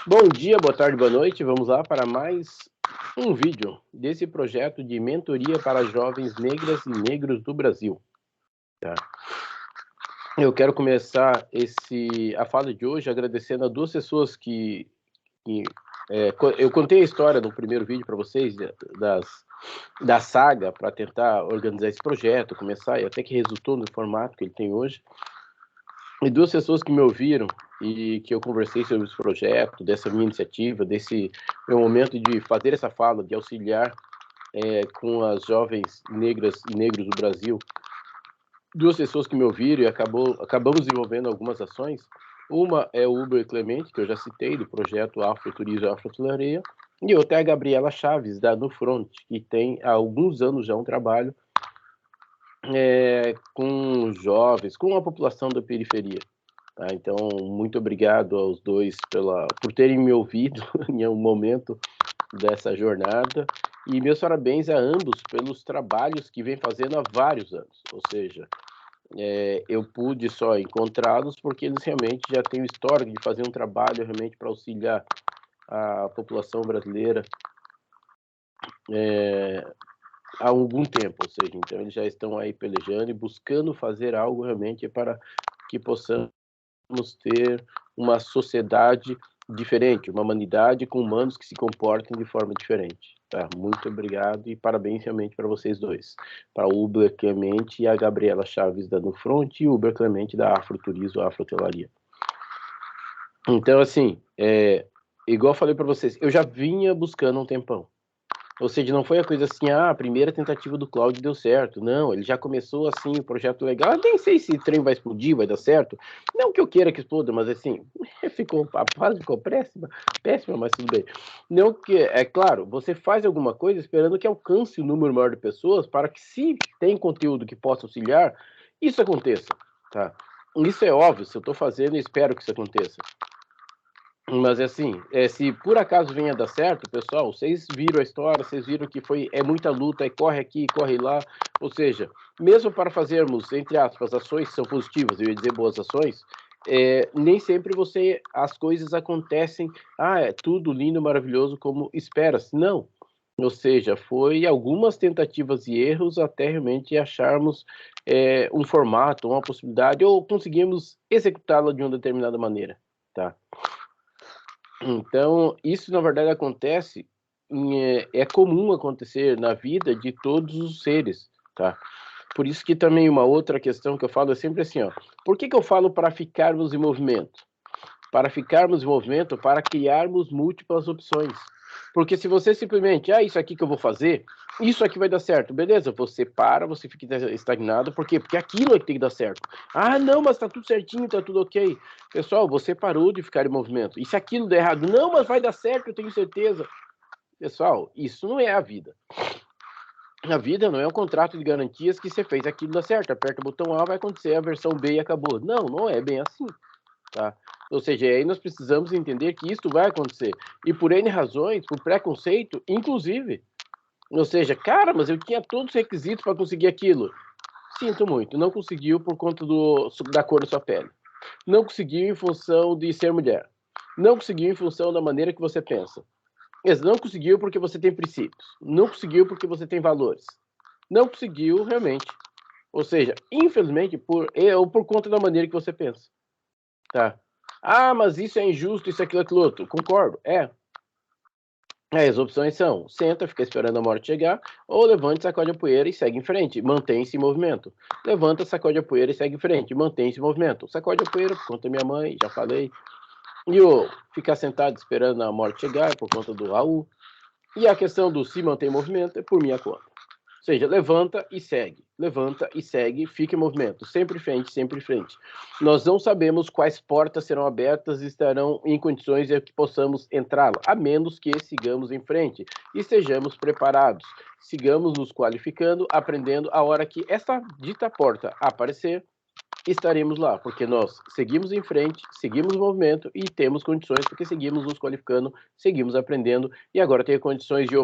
Bom dia, boa tarde, boa noite. Vamos lá para mais um vídeo desse projeto de mentoria para jovens negras e negros do Brasil. Tá? Eu quero começar a fala de hoje agradecendo a duas pessoas eu contei a história no primeiro vídeo para vocês da saga para tentar organizar esse projeto, começar e até que resultou no formato que ele tem hoje. E duas pessoas que me ouviram e que eu conversei sobre esse projeto, dessa minha iniciativa, desse meu momento de fazer essa fala, de auxiliar com as jovens negras e negros do Brasil. Duas pessoas que me ouviram e acabamos desenvolvendo algumas ações. Uma é o Uber Clemente, que eu já citei, do projeto Afroturismo e Afroturismo, e outra é a Gabriela Chaves, da Nufront, que tem há alguns anos já um trabalho com jovens, com a população da periferia. Tá? Então, muito obrigado aos dois por terem me ouvido em um momento dessa jornada, e meus parabéns a ambos pelos trabalhos que vem fazendo há vários anos, ou seja, eu pude só encontrá-los porque eles realmente já têm o histórico de fazer um trabalho realmente para auxiliar a população brasileira há algum tempo, ou seja, então eles já estão aí pelejando e buscando fazer algo realmente para que possamos ter uma sociedade diferente, uma humanidade com humanos que se comportem de forma diferente. Tá? Muito obrigado e parabéns realmente para vocês dois. Para o Uber Clemente e a Gabriela Chaves da Nufront e o Uber Clemente da Afroturismo, Afrotelaria. Então, assim, igual eu falei para vocês, eu já vinha buscando um tempão. Ou seja, não foi a coisa assim, a primeira tentativa do Cláudio deu certo. Não, ele já começou assim, o projeto legal. Eu nem sei se o trem vai explodir, vai dar certo. Não que eu queira que exploda, mas assim, a fase ficou péssima, mas tudo bem. Não que, é claro, você faz alguma coisa esperando que alcance o número maior de pessoas para que, se tem conteúdo que possa auxiliar, isso aconteça, tá? Isso é óbvio, se eu estou fazendo, eu espero que isso aconteça. Mas assim, se por acaso venha a dar certo, pessoal, vocês viram a história, vocês viram que é muita luta, corre aqui, corre lá, ou seja, mesmo para fazermos, entre aspas, ações que são positivas, eu ia dizer boas ações, nem sempre as coisas acontecem, é tudo lindo, maravilhoso como espera-se, não. Ou seja, foi algumas tentativas e erros até realmente acharmos um formato, uma possibilidade, ou conseguimos executá-la de uma determinada maneira, tá? Então, isso na verdade acontece, é comum acontecer na vida de todos os seres, tá? Por isso que também uma outra questão que eu falo é sempre assim, ó, por que eu falo para ficarmos em movimento? Para ficarmos em movimento, para criarmos múltiplas opções. Porque se você simplesmente, isso aqui que eu vou fazer, isso aqui vai dar certo, beleza, você para, você fica estagnado, por quê? Porque aquilo é que tem que dar certo. Não, mas tá tudo certinho, tá tudo ok. Pessoal, você parou de ficar em movimento. E se aquilo der errado? Não, mas vai dar certo, eu tenho certeza. Pessoal, isso não é a vida. A vida não é um contrato de garantias que você fez aquilo dá certo, aperta o botão A, vai acontecer a versão B e acabou. Não, não é bem assim, tá? Ou seja, aí nós precisamos entender que isso vai acontecer. E por N razões, por preconceito, inclusive. Ou seja, cara, mas eu tinha todos os requisitos para conseguir aquilo. Sinto muito, não conseguiu por conta da cor da sua pele. Não conseguiu em função de ser mulher. Não conseguiu em função da maneira que você pensa. Não conseguiu porque você tem princípios. Não conseguiu porque você tem valores. Não conseguiu realmente. Ou seja, infelizmente, ou por conta da maneira que você pensa. Tá? Mas isso é injusto, isso, aquilo, aquilo outro. Concordo, as opções são: senta, fica esperando a morte chegar, ou levante, sacode a poeira e segue em frente, mantém-se em movimento. Levanta, sacode a poeira e segue em frente, mantém-se em movimento. Sacode a poeira por conta da minha mãe, já falei. E o ficar sentado esperando a morte chegar é por conta do Raul. E a questão do se manter em movimento é por minha conta. Ou seja, levanta e segue, fica em movimento, sempre em frente. Nós não sabemos quais portas serão abertas e estarão em condições de que possamos entrá-la, a menos que sigamos em frente e estejamos preparados. Sigamos nos qualificando, aprendendo. A hora que essa dita porta aparecer, estaremos lá, porque nós seguimos em frente, seguimos o movimento e temos condições, porque seguimos nos qualificando, seguimos aprendendo e agora tem condições de,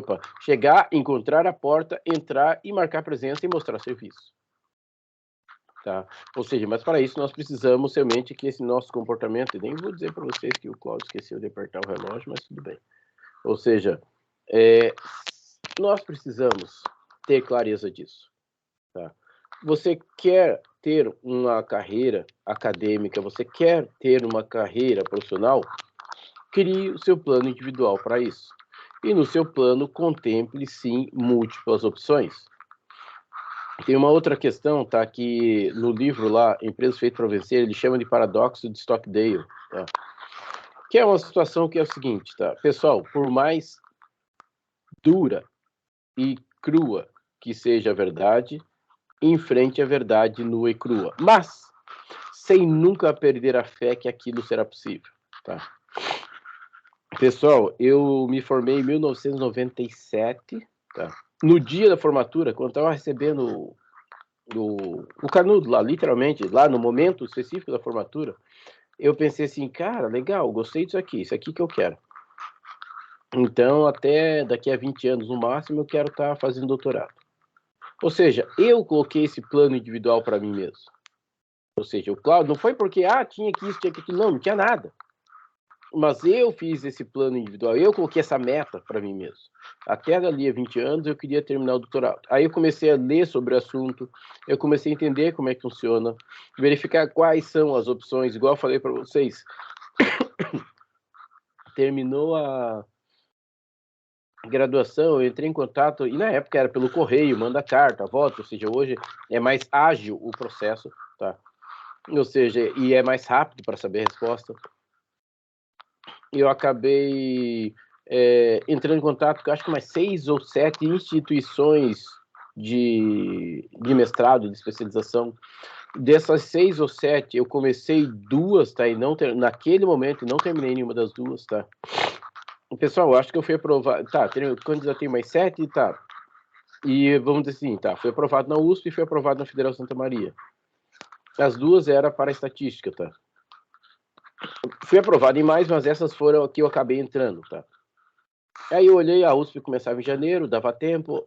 chegar, encontrar a porta, entrar e marcar presença e mostrar serviço. tá? Ou seja, mas para isso nós precisamos somente que esse nosso comportamento, e nem vou dizer para vocês que o Cláudio esqueceu de apertar o relógio, mas tudo bem. Ou seja, nós precisamos ter clareza disso, tá? Você quer ter uma carreira acadêmica, você quer ter uma carreira profissional, crie o seu plano individual para isso. E no seu plano, contemple, sim, múltiplas opções. Tem uma outra questão, tá? Que no livro lá, Empresas Feitas para Vencer, ele chama de paradoxo de Stockdale, tá? Que é uma situação que é o seguinte, tá? Pessoal, por mais dura e crua que seja a verdade, enfrente a verdade nua e crua. Mas, sem nunca perder a fé que aquilo será possível, tá? Pessoal, eu me formei em 1997, tá? No dia da formatura, quando eu estava recebendo o canudo lá, literalmente, lá no momento específico da formatura, eu pensei assim, cara, legal, gostei disso aqui que eu quero. Então, até daqui a 20 anos, no máximo, eu quero estar fazendo doutorado. Ou seja, eu coloquei esse plano individual para mim mesmo. Ou seja, o Cláudio não foi porque, tinha que isso, tinha que aquilo, não tinha nada. Mas eu fiz esse plano individual, eu coloquei essa meta para mim mesmo. Até dali a 20 anos eu queria terminar o doutorado. Aí eu comecei a ler sobre o assunto, eu comecei a entender como é que funciona, verificar quais são as opções, igual eu falei para vocês. Terminou a graduação, eu entrei em contato, e na época era pelo correio, manda carta, volta, ou seja, hoje é mais ágil o processo, tá? Ou seja, e é mais rápido para saber a resposta. Eu acabei entrando em contato com acho que umas 6 ou 7 instituições de mestrado, de especialização. Dessas 6 ou 7, eu comecei 2, tá? E não naquele momento não terminei nenhuma das 2, tá? Pessoal, acho que eu fui aprovado. Tá, candidatei mais 7, tá. E vamos dizer assim, tá? Fui aprovado na USP e fui aprovado na Federal Santa Maria. As 2 eram para estatística, tá? Fui aprovado em mais, mas essas foram que eu acabei entrando, tá? Aí eu olhei, a USP começava em janeiro, dava tempo,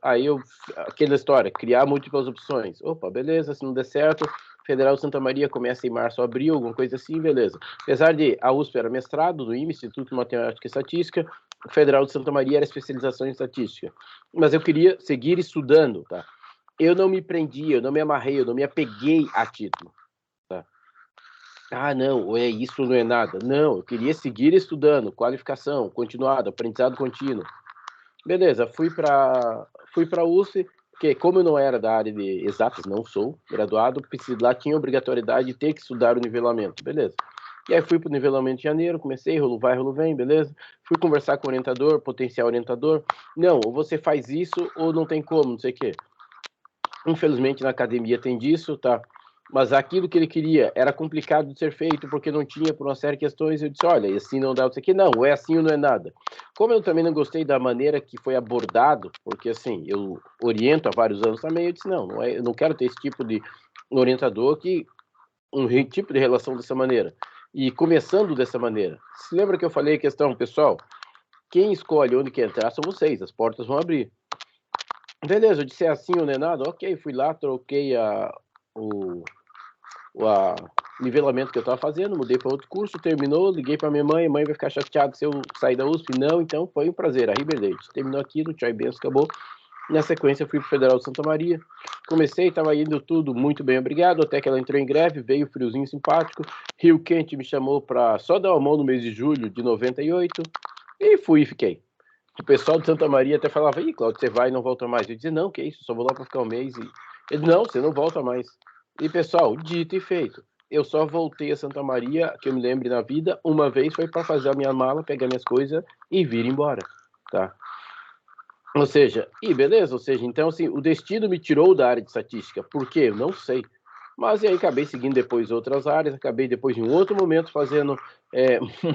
aquela história, criar múltiplas opções. Opa, beleza, se não der certo, Federal de Santa Maria começa em março, abril, alguma coisa assim, beleza. Apesar de a USP era mestrado no IME, Instituto de Matemática e Estatística, o Federal de Santa Maria era especialização em estatística. Mas eu queria seguir estudando, tá? Eu não me prendi, eu não me amarrei, eu não me apeguei a título, tá? Não, ou é isso, não é nada. Não, eu queria seguir estudando, qualificação, continuado, aprendizado contínuo. Beleza, fui para USP, porque como eu não era da área de exatas, não sou graduado, lá tinha obrigatoriedade de ter que estudar o nivelamento, beleza. E aí fui para o nivelamento de janeiro, comecei, rolo vai, rolo vem, beleza. Fui conversar com o orientador, potencial orientador. Não, ou você faz isso ou não tem como, não sei o quê. Infelizmente na academia tem disso, tá? Mas aquilo que ele queria era complicado de ser feito porque não tinha por uma série de questões. Eu disse, olha, assim não dá, isso aqui não, ou é assim ou não é nada. Como eu também não gostei da maneira que foi abordado, porque assim, eu oriento há vários anos também, eu disse, não é, eu não quero ter esse tipo de orientador tipo de relação dessa maneira. E começando dessa maneira. Se lembra que eu falei a questão, pessoal, quem escolhe onde quer entrar são vocês, as portas vão abrir. Beleza, eu disse assim ou não é nada, ok, fui lá, troquei o nivelamento que eu estava fazendo, mudei para outro curso, terminou, liguei para minha mãe vai ficar chateada se eu sair da USP? Não, então foi um prazer, a Riberdate. Terminou aqui, no tchau e benção, acabou. Na sequência, fui para o Federal de Santa Maria, comecei, estava indo tudo muito bem, obrigado, até que ela entrou em greve, veio friozinho simpático, Rio Quente me chamou para só dar uma mão no mês de julho de 98, e fui e fiquei. O pessoal de Santa Maria até falava, ih, Cláudio, você vai e não volta mais. Eu dizia, não, que isso, só vou lá para ficar um mês. Ele, não, você não volta mais. E, pessoal, dito e feito. Eu só voltei a Santa Maria, que eu me lembre na vida, uma vez foi para fazer a minha mala, pegar minhas coisas e vir embora, tá? Ou seja, beleza, ou seja, então, assim, o destino me tirou da área de estatística. Por quê? Eu não sei. Mas aí acabei seguindo depois outras áreas, acabei depois em um outro momento fazendo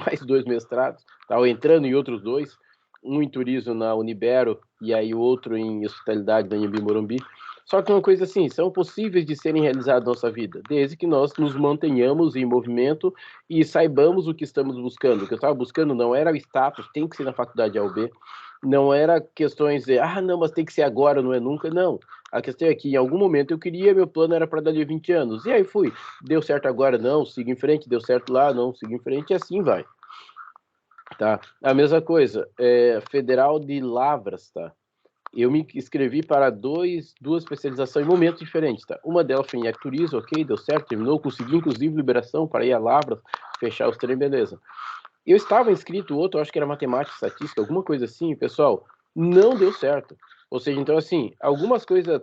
mais 2 mestrados, tá? Entrando em outros 2, um em turismo na Unibero e aí o outro em hospitalidade na Anhembi Morumbi. Só que uma coisa assim, são possíveis de serem realizadas na nossa vida, desde que nós nos mantenhamos em movimento e saibamos o que estamos buscando. O que eu estava buscando não era o status, tem que ser na faculdade A ou B, Não era questões de, não, mas tem que ser agora, não é nunca, não. A questão é que em algum momento eu queria, meu plano era para dali 20 anos. E aí fui, deu certo agora, não, siga em frente, deu certo lá, não, siga em frente, e assim vai. Tá? A mesma coisa, Federal de Lavras, tá? Eu me inscrevi para duas especializações em momentos diferentes, tá? Uma delas foi em ecturismo, ok, deu certo, terminou, consegui inclusive liberação para ir a Lavras, fechar os treinos, beleza. Eu estava inscrito, outro, acho que era matemática, estatística, alguma coisa assim, pessoal, não deu certo. Ou seja, então assim, algumas coisas,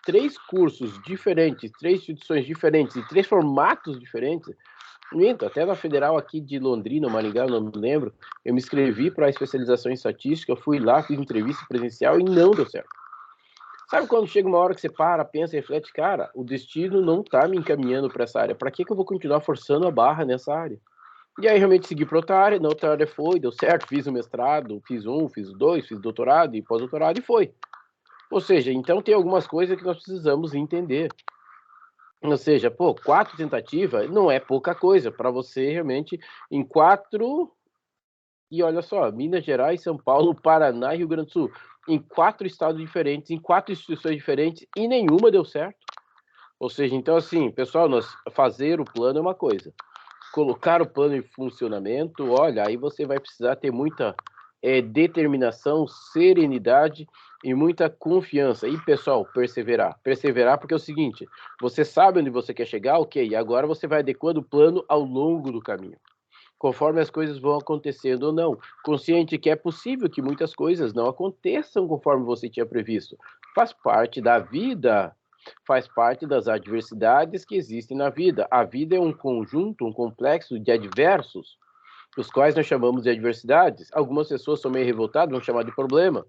3 cursos diferentes, 3 instituições diferentes e 3 formatos diferentes. Minto, até na Federal aqui de Londrina, Maringá, não me lembro, eu me inscrevi para a especialização em estatística, fui lá, fiz entrevista presencial e não deu certo. Sabe quando chega uma hora que você para, pensa e reflete, cara, o destino não está me encaminhando para essa área, para que eu vou continuar forçando a barra nessa área? E aí realmente segui para outra área, na outra área foi, deu certo, fiz o mestrado, fiz dois, fiz doutorado e pós-doutorado e foi. Ou seja, então tem algumas coisas que nós precisamos entender. Ou seja, 4 tentativas não é pouca coisa para você realmente em 4, e olha só, Minas Gerais, São Paulo, Paraná e Rio Grande do Sul, em 4 estados diferentes, em 4 instituições diferentes e nenhuma deu certo. Ou seja, então assim, pessoal, nós fazer o plano é uma coisa, colocar o plano em funcionamento, olha, aí você vai precisar ter muita determinação, serenidade e muita confiança. E, pessoal, perseverar. Perseverar porque é o seguinte, você sabe onde você quer chegar, ok, agora você vai adequando o plano ao longo do caminho, conforme as coisas vão acontecendo ou não. Consciente que é possível que muitas coisas não aconteçam conforme você tinha previsto. Faz parte da vida, faz parte das adversidades que existem na vida. A vida é um conjunto, um complexo de adversos, os quais nós chamamos de adversidades. Algumas pessoas são meio revoltadas, vão chamar de problema.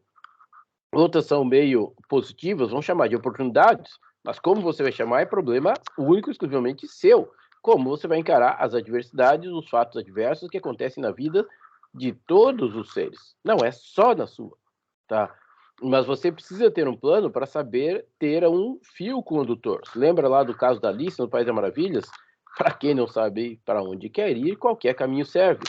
Outras são meio positivas, vão chamar de oportunidades. Mas como você vai chamar é problema único, exclusivamente seu. Como você vai encarar as adversidades, os fatos adversos que acontecem na vida de todos os seres. Não é só na sua, tá? Mas você precisa ter um plano para saber ter um fio condutor. Se lembra lá do caso da Alice no País das Maravilhas? Para quem não sabe para onde quer ir, qualquer caminho serve.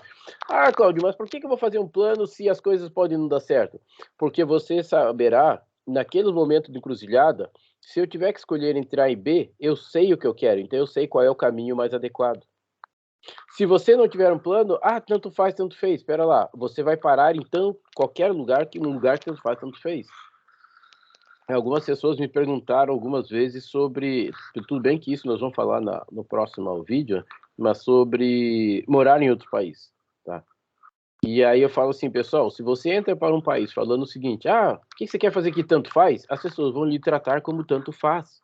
Cláudio, mas por que eu vou fazer um plano se as coisas podem não dar certo? Porque você saberá, naquele momento de encruzilhada, se eu tiver que escolher entre A e B, eu sei o que eu quero, então eu sei qual é o caminho mais adequado. Se você não tiver um plano, tanto faz, tanto fez. Espera lá, você vai parar então qualquer lugar que um lugar que tanto faz, tanto fez. Algumas pessoas me perguntaram algumas vezes sobre, tudo bem que isso nós vamos falar no próximo vídeo, mas sobre morar em outro país, tá? E aí eu falo assim, pessoal, se você entra para um país falando o seguinte, o que você quer fazer que tanto faz? As pessoas vão lhe tratar como tanto faz.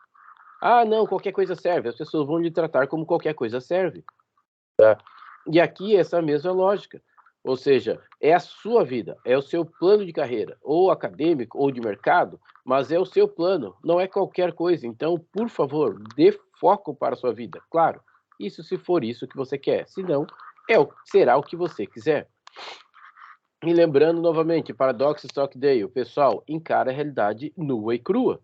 Não, qualquer coisa serve. As pessoas vão lhe tratar como qualquer coisa serve. Tá? E aqui é essa mesma lógica. Ou seja, é a sua vida, é o seu plano de carreira, ou acadêmico, ou de mercado, mas é o seu plano, não é qualquer coisa. Então, por favor, dê foco para a sua vida. Claro, isso se for isso que você quer. Se não, será o que você quiser. E lembrando novamente, paradoxo Stockdale, pessoal, encara a realidade nua e crua.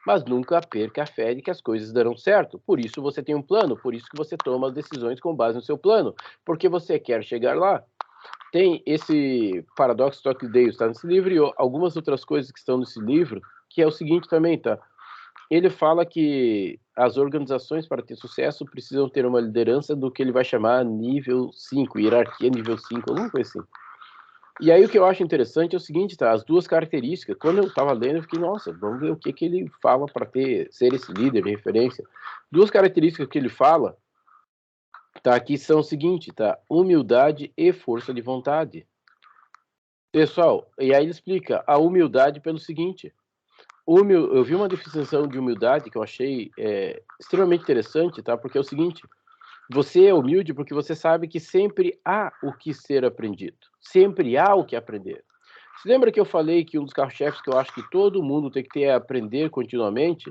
Mas nunca perca a fé de que as coisas darão certo. Por isso você tem um plano, por isso que você toma as decisões com base no seu plano, porque você quer chegar lá. Tem esse paradoxo Stockdale, está nesse livro, e algumas outras coisas que estão nesse livro, que é o seguinte também, tá? Ele fala que as organizações, para ter sucesso, precisam ter uma liderança do que ele vai chamar nível 5, hierarquia nível 5, alguma coisa assim. E aí o que eu acho interessante é o seguinte, tá? As duas características. Quando eu estava lendo, eu fiquei, nossa, vamos ver o que ele fala para ser esse líder de referência. Duas características que ele fala, tá? Que são o seguinte, tá? Humildade e força de vontade. Pessoal, e aí ele explica a humildade pelo seguinte. Eu vi uma definição de humildade que eu achei extremamente interessante, tá? Porque é o seguinte, você é humilde porque você sabe que sempre há o que ser aprendido. Sempre há o que aprender. Você lembra que eu falei que um dos carros-chefes que eu acho que todo mundo tem que ter é aprender continuamente?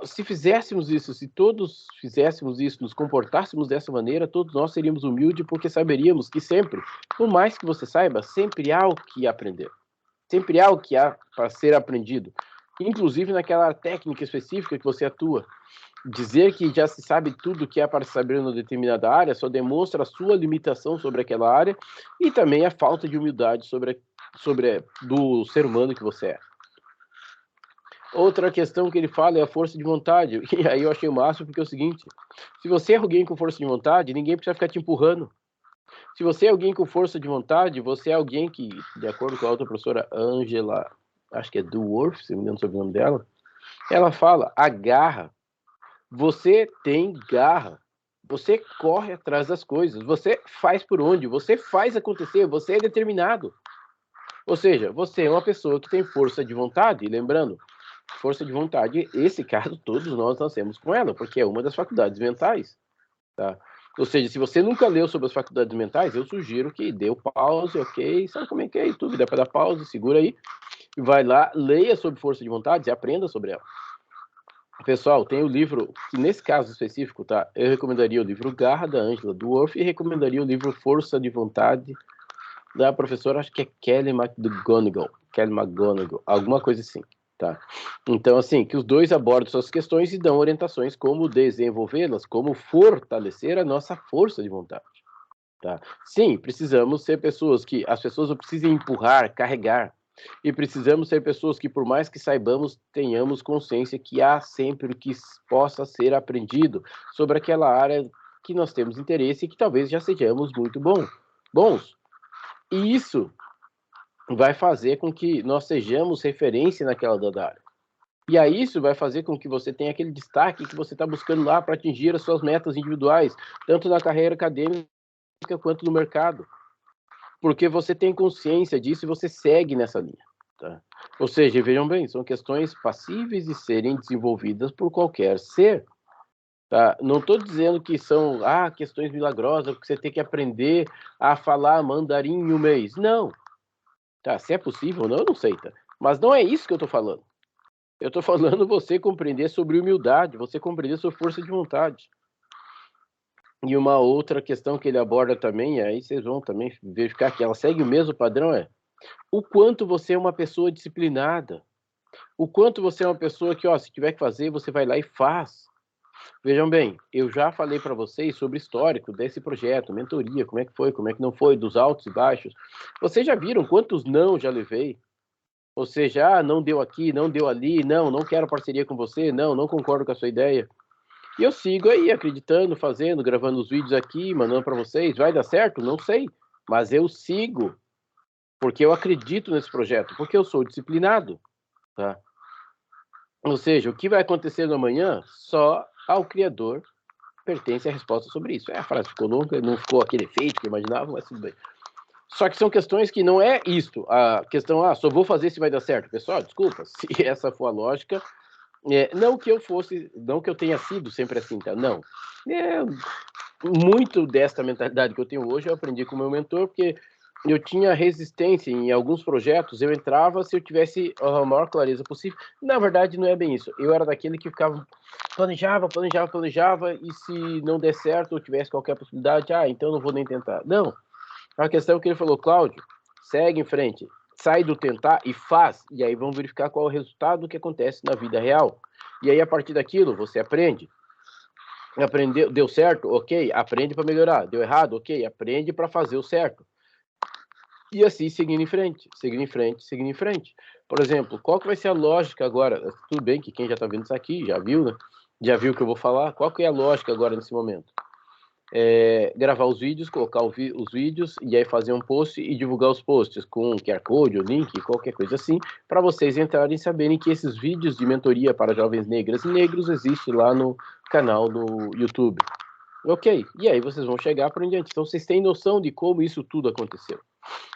Se fizéssemos isso, se todos fizéssemos isso, nos comportássemos dessa maneira, todos nós seríamos humildes porque saberíamos que sempre, por mais que você saiba, sempre há o que aprender. Sempre há o que há para ser aprendido. Inclusive naquela técnica específica que você atua. Dizer que já se sabe tudo que é para saber em uma determinada área só demonstra a sua limitação sobre aquela área e também a falta de humildade sobre do ser humano que você é. Outra questão que ele fala é a força de vontade. E aí eu achei o máximo, porque é o seguinte: se você é alguém com força de vontade, ninguém precisa ficar te empurrando. Se você é alguém com força de vontade, você é alguém que, de acordo com a outra professora Angela, acho que é Duworth, se não me engano sobre o nome dela, ela fala, a garra. Você tem garra. Você corre atrás das coisas. Você faz por onde. Você faz acontecer. Você é determinado. Ou seja, você é uma pessoa que tem força de vontade. E lembrando, força de vontade, esse caso, todos nós nascemos com ela, porque é uma das faculdades mentais. Tá? Ou seja, se você nunca leu sobre as faculdades mentais, eu sugiro que dê o pause, ok? Sabe como é que é YouTube? Dá para dar pause, segura aí. Vai lá, leia sobre força de vontade e aprenda sobre ela. Pessoal, tem o livro, que nesse caso específico, tá? Eu recomendaria o livro Garra, da Angela Duworth, e recomendaria o livro Força de Vontade, da professora, acho que é Kelly McGonigal, alguma coisa assim, tá? Então, assim, que os dois abordam essas questões e dão orientações como desenvolvê-las, como fortalecer a nossa força de vontade, tá? Sim, precisamos ser pessoas que as pessoas não precisem empurrar, carregar, e precisamos ser pessoas que, por mais que saibamos, tenhamos consciência que há sempre o que possa ser aprendido sobre aquela área que nós temos interesse e que talvez já sejamos muito bons. E isso vai fazer com que nós sejamos referência naquela área. E aí isso vai fazer com que você tenha aquele destaque que você está buscando lá para atingir as suas metas individuais, tanto na carreira acadêmica quanto no mercado. Porque você tem consciência disso e você segue nessa linha. Tá? Ou seja, vejam bem, são questões passíveis de serem desenvolvidas por qualquer ser. Tá? Não estou dizendo que são questões milagrosas, porque você tem que aprender a falar mandarim em um mês. Não. Tá? Se é possível ou não, eu não sei. Tá? Mas não é isso que eu estou falando. Eu estou falando você compreender sobre humildade, você compreender sobre força de vontade. E uma outra questão que ele aborda também, aí vocês vão também verificar que ela segue o mesmo padrão, é o quanto você é uma pessoa disciplinada. O quanto você é uma pessoa que, se tiver que fazer, você vai lá e faz. Vejam bem, eu já falei para vocês sobre o histórico desse projeto, mentoria, como é que foi, como é que não foi, dos altos e baixos. Vocês já viram quantos não já levei? Ou seja, não deu aqui, não deu ali, não quero parceria com você, não concordo com a sua ideia. E eu sigo aí, acreditando, fazendo, gravando os vídeos aqui, mandando para vocês. Vai dar certo? Não sei. Mas eu sigo, porque eu acredito nesse projeto, porque eu sou disciplinado. Tá? Ou seja, o que vai acontecer no amanhã, só ao Criador pertence a resposta sobre isso. A frase ficou longa, não ficou aquele efeito que eu imaginava, mas tudo bem. Só que são questões que não é isto. A questão, só vou fazer se vai dar certo. Pessoal, desculpa, se essa for a lógica, não que eu tenha sido sempre assim, tá? Não. Muito desta mentalidade que eu tenho hoje eu aprendi com o meu mentor, porque eu tinha resistência em alguns projetos, eu entrava se eu tivesse a maior clareza possível. Na verdade, não é bem isso. Eu era daquele que ficava, planejava, e se não der certo ou tivesse qualquer possibilidade, então não vou nem tentar. Não. A questão é que ele falou, Cláudio, segue em frente, sai do tentar e faz, e aí vamos verificar qual é o resultado que acontece na vida real. E aí, a partir daquilo, você aprende. Aprendeu, deu certo? Ok, aprende para melhorar. Deu errado? Ok, aprende para fazer o certo. E assim, seguindo em frente. Por exemplo, qual que vai ser a lógica agora? Tudo bem que quem já está vendo isso aqui, já viu, né? Já viu o que eu vou falar. Qual que é a lógica agora nesse momento? Gravar os vídeos, colocar os vídeos e aí fazer um post e divulgar os posts com um QR Code, ou link, qualquer coisa assim, para vocês entrarem e saberem que esses vídeos de mentoria para jovens negras e negros existem lá no canal do YouTube. Ok, e aí vocês vão chegar por em diante. Então vocês têm noção de como isso tudo aconteceu.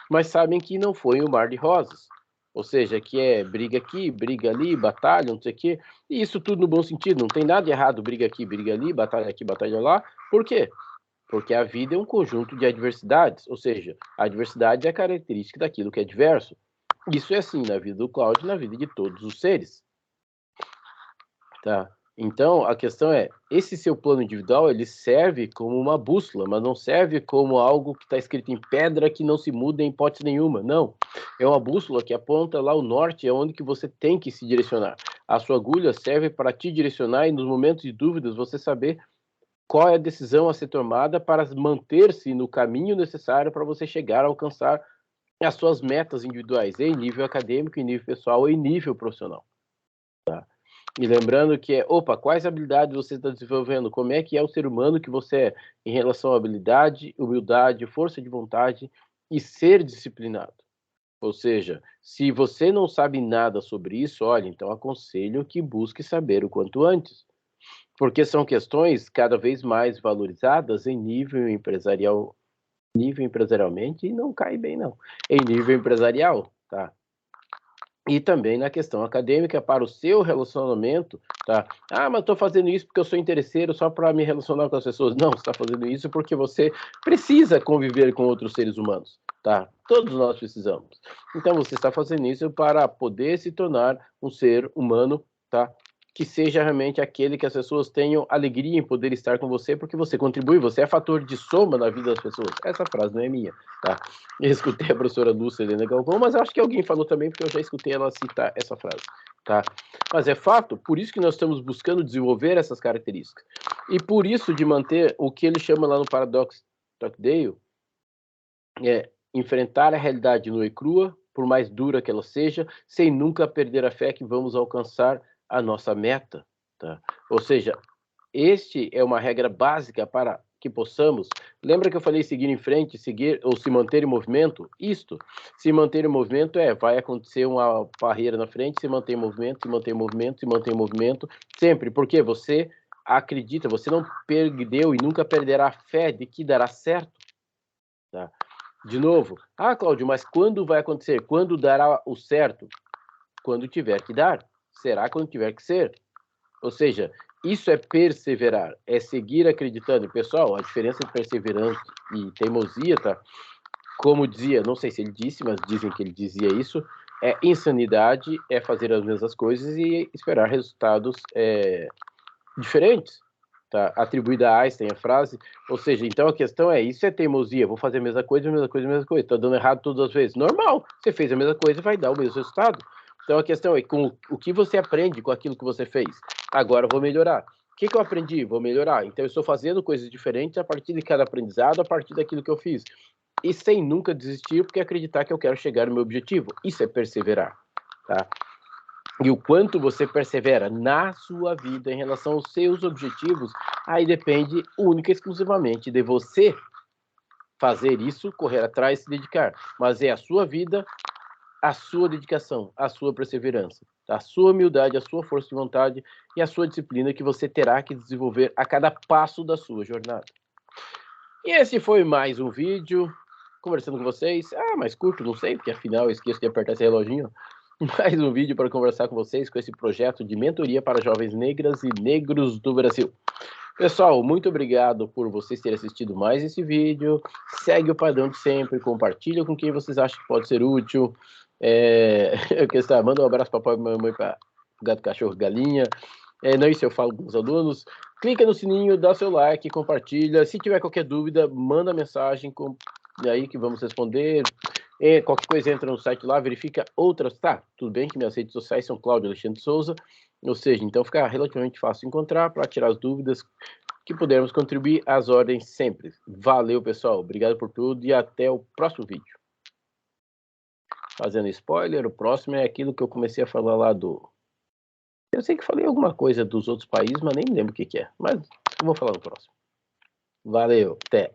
Mas sabem que não foi um mar de rosas. Ou seja, que é briga aqui, briga ali, batalha, não sei o quê. E isso tudo no bom sentido, não tem nada de errado, briga aqui, briga ali, batalha aqui, batalha lá. Por quê? Porque a vida é um conjunto de adversidades, ou seja, a adversidade é a característica daquilo que é diverso. Isso é assim na vida do Cláudio e na vida de todos os seres. Tá? Então, a questão é, esse seu plano individual, ele serve como uma bússola, mas não serve como algo que está escrito em pedra que não se muda em hipótese nenhuma, não. É uma bússola que aponta lá o norte, é onde que você tem que se direcionar. A sua agulha serve para te direcionar e nos momentos de dúvidas você saber qual é a decisão a ser tomada para manter-se no caminho necessário para você chegar a alcançar as suas metas individuais em nível acadêmico, em nível pessoal, em nível profissional. Tá? E lembrando que quais habilidades você está desenvolvendo? Como é que é o ser humano que você é em relação à habilidade, humildade, força de vontade e ser disciplinado? Ou seja, se você não sabe nada sobre isso, olha, então aconselho que busque saber o quanto antes, porque são questões cada vez mais valorizadas em nível empresarialmente, e não cai bem não, em nível empresarial, tá? E também na questão acadêmica para o seu relacionamento, tá? Ah, mas estou fazendo isso porque eu sou interesseiro só para me relacionar com as pessoas. Não, você está fazendo isso porque você precisa conviver com outros seres humanos, tá? Todos nós precisamos. Então você está fazendo isso para poder se tornar um ser humano, tá? Que seja realmente aquele que as pessoas tenham alegria em poder estar com você, porque você contribui, você é fator de soma na vida das pessoas. Essa frase não é minha, tá? Eu escutei a professora Lúcia Helena Galvão, mas acho que alguém falou também, porque eu já escutei ela citar essa frase, tá? Mas é fato, por isso que nós estamos buscando desenvolver essas características. E por isso de manter o que ele chama lá no Paradoxo Stockdale, enfrentar a realidade nua e crua, por mais dura que ela seja, sem nunca perder a fé que vamos alcançar a nossa meta, tá? Ou seja, este é uma regra básica para que possamos. Lembra que eu falei seguir em frente, seguir ou se manter em movimento? Isto, se manter em movimento vai acontecer uma barreira na frente, se manter em movimento, se manter em movimento, se manter em movimento, sempre, porque você acredita, você não perdeu e nunca perderá a fé de que dará certo, tá? De novo, Cláudio, mas quando vai acontecer? Quando dará o certo? Quando tiver que dar. Será quando tiver que ser. Ou seja, isso é perseverar, é seguir acreditando. Pessoal, a diferença entre perseverança e teimosia, tá? Como dizia, não sei se ele disse, mas dizem que ele dizia isso, insanidade é fazer as mesmas coisas e esperar resultados diferentes. Tá? Atribuída a Einstein a frase, ou seja, então a questão isso é teimosia, vou fazer a mesma coisa, a mesma coisa, a mesma coisa, tá dando errado todas as vezes. Normal, você fez a mesma coisa, vai dar o mesmo resultado. Então a questão com o que você aprende com aquilo que você fez. Agora eu vou melhorar. O que eu aprendi? Vou melhorar. Então eu estou fazendo coisas diferentes a partir de cada aprendizado, a partir daquilo que eu fiz. E sem nunca desistir, porque acreditar que eu quero chegar no meu objetivo. Isso é perseverar, tá? E o quanto você persevera na sua vida em relação aos seus objetivos, aí depende única e exclusivamente de você fazer isso, correr atrás, se dedicar. Mas é a sua vida, a sua dedicação, a sua perseverança, a sua humildade, a sua força de vontade e a sua disciplina que você terá que desenvolver a cada passo da sua jornada. E esse foi mais um vídeo conversando com vocês. Mais curto, não sei, porque afinal eu esqueço de apertar esse reloginho. Mais um vídeo para conversar com vocês com esse projeto de mentoria para jovens negras e negros do Brasil. Pessoal, muito obrigado por vocês terem assistido mais esse vídeo. Segue o padrão de sempre, compartilha com quem vocês acham que pode ser útil. Manda um abraço para papai e mamãe, para gato, cachorro, galinha. Não, isso eu falo com os alunos. Clica no sininho, dá seu like, compartilha. Se tiver qualquer dúvida, manda mensagem aí que vamos responder. Qualquer coisa entra no site lá, verifica outras. Tá, tudo bem que minhas redes sociais são Cláudio Alexandre Souza, ou seja, então fica relativamente fácil encontrar para tirar as dúvidas que pudermos contribuir às ordens sempre. Valeu, pessoal, obrigado por tudo e até o próximo vídeo. Fazendo spoiler, o próximo é aquilo que eu comecei a falar lá do... Eu sei que falei alguma coisa dos outros países, mas nem lembro o que é, mas eu vou falar no próximo. Valeu, até!